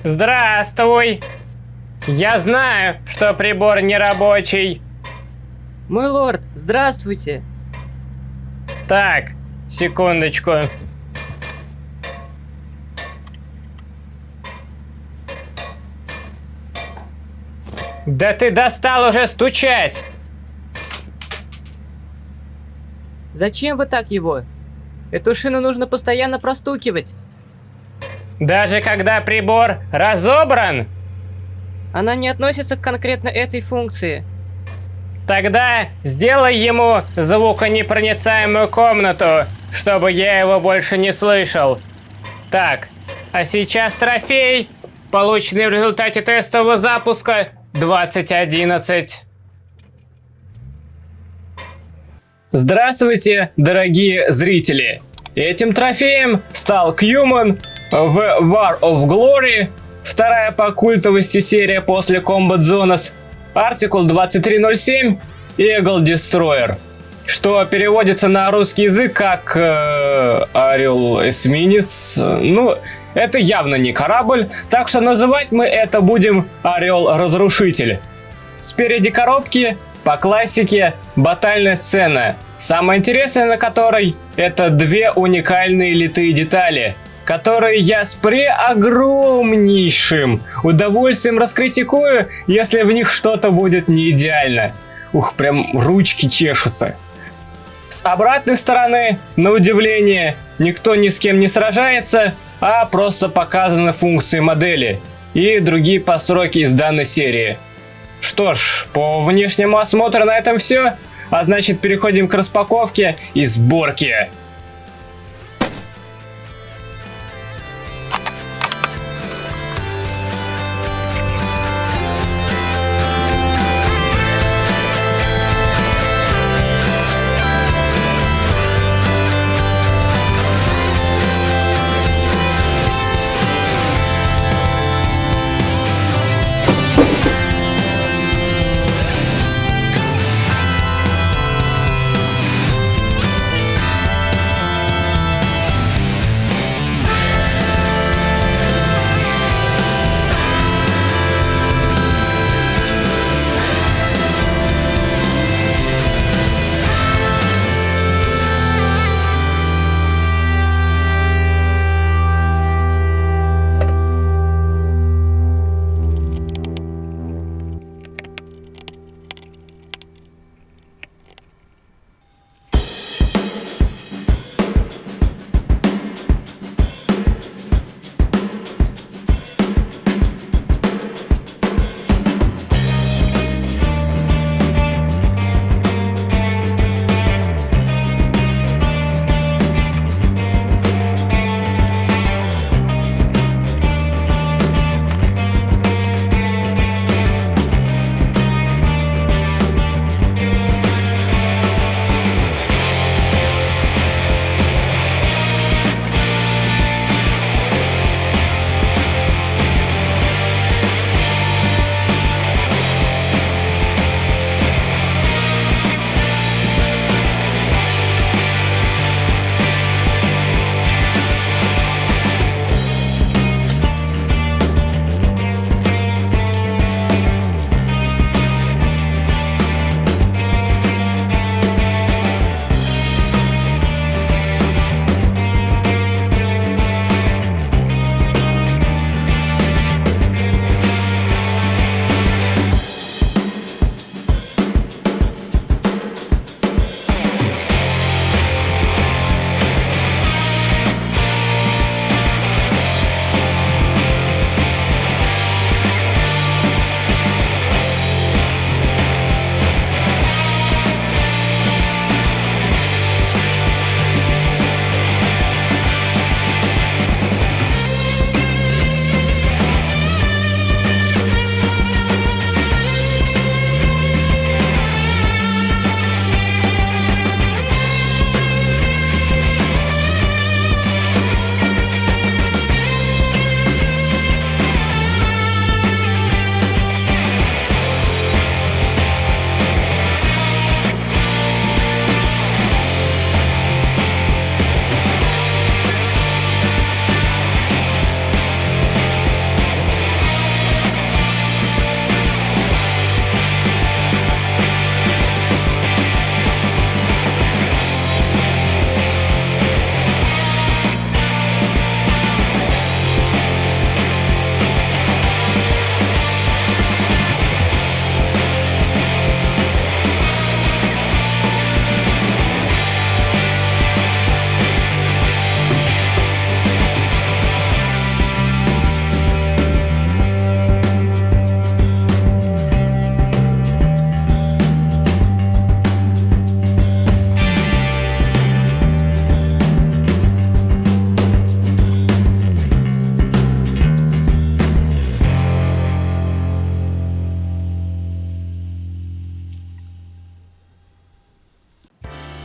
Здравствуй. Я знаю, что прибор не рабочий. Мой лорд, здравствуйте. Так, секундочку. Да ты достал уже стучать! Зачем вы так его? Эту шину нужно постоянно простукивать. Даже когда прибор разобран? Она не относится к конкретно этой функции. Тогда сделай ему звуконепроницаемую комнату, чтобы я его больше не слышал. Так, а сейчас трофей, полученный в результате тестового запуска 2011. Здравствуйте, дорогие зрители! Этим трофеем стал Кьюман в War of Glory, вторая по культовости серия после Combat Zones, Article 2307 Eagle Destroyer, что переводится на русский язык как Орел-эсминец. Ну, это явно не корабль, так что называть мы это будем Орел-разрушитель. Спереди коробки, по классике, батальная сцена, самое интересное на которой это две уникальные литые детали, которые я с преогромнейшим удовольствием раскритикую, если в них что-то будет не идеально. Ух, прям ручки чешутся. С обратной стороны, на удивление, никто ни с кем не сражается, а просто показаны функции модели и другие постройки из данной серии. Что ж, по внешнему осмотру на этом все, а значит переходим к распаковке и сборке.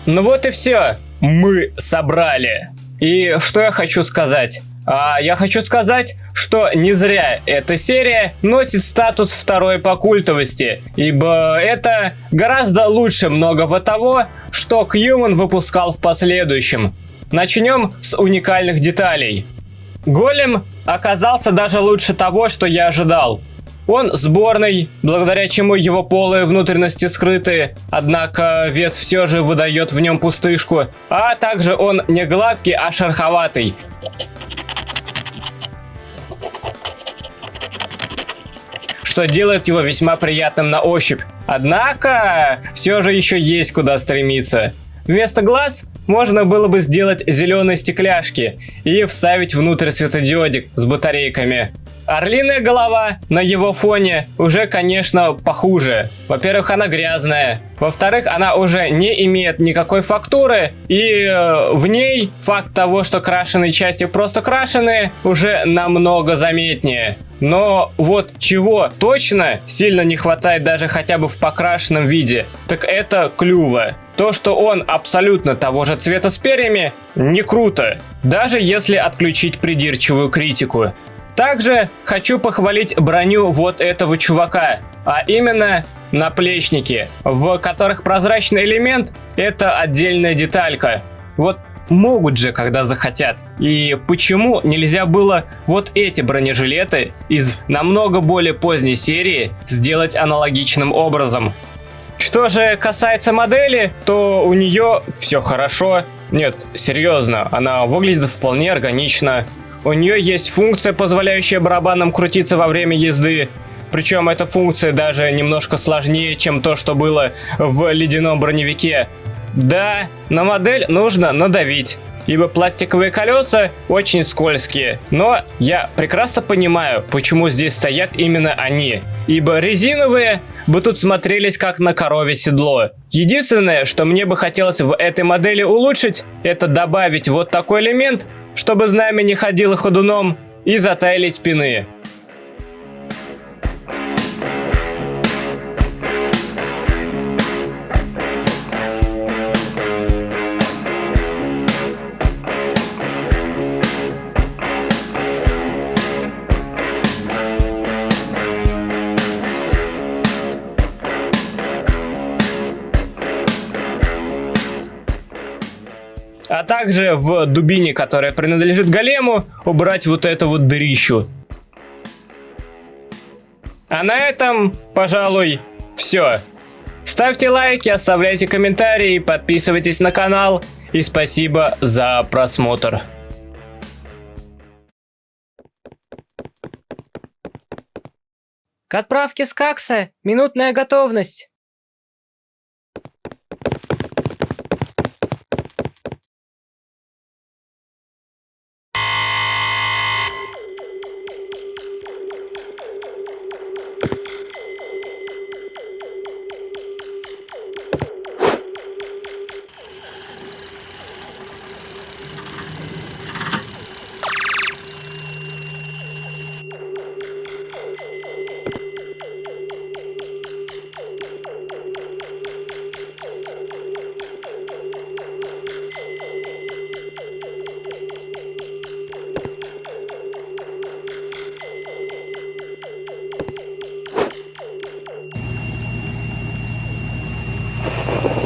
Ну вот и все. Мы собрали. И что я хочу сказать? Я хочу сказать, что не зря эта серия носит статус второй по культовости, ибо это гораздо лучше многого того, что Кьюман выпускал в последующем. Начнем с уникальных деталей. Голем оказался даже лучше того, что я ожидал. Он сборный, благодаря чему его полые внутренности скрыты, однако вес все же выдает в нем пустышку, а также он не гладкий, а шероховатый. Что делает его весьма приятным на ощупь. Однако, все же еще есть куда стремиться. Вместо глаз можно было бы сделать зеленые стекляшки и вставить внутрь светодиодик с батарейками. Орлиная голова на его фоне уже, конечно, похуже. Во-первых, она грязная. Во-вторых, она уже не имеет никакой фактуры. И в ней факт того, что крашеные части просто крашеные, уже намного заметнее. Но вот чего точно сильно не хватает даже хотя бы в покрашенном виде, так это клюва. То, что он абсолютно того же цвета с перьями, не круто. Даже если отключить придирчивую критику. Также хочу похвалить броню вот этого чувака, а именно наплечники, в которых прозрачный элемент – это отдельная деталька. Вот могут же, когда захотят. И почему нельзя было вот эти бронежилеты из намного более поздней серии сделать аналогичным образом? Что же касается модели, то у нее все хорошо. Нет, серьезно, она выглядит вполне органично. У нее есть функция, позволяющая барабанам крутиться во время езды. Причем эта функция даже немножко сложнее, чем то, что было в ледяном броневике. Да, на модель нужно надавить, ибо пластиковые колеса очень скользкие. Но я прекрасно понимаю, почему здесь стоят именно они. Ибо резиновые бы тут смотрелись как на коровье седло. Единственное, что мне бы хотелось в этой модели улучшить, это добавить вот такой элемент, чтобы знамя не ходило ходуном, и затайлить пины. А также в дубине, которая принадлежит голему, убрать вот эту вот дырищу. А на этом, пожалуй, все. Ставьте лайки, оставляйте комментарии, подписывайтесь на канал. И спасибо за просмотр. К отправке Скакса минутная готовность. You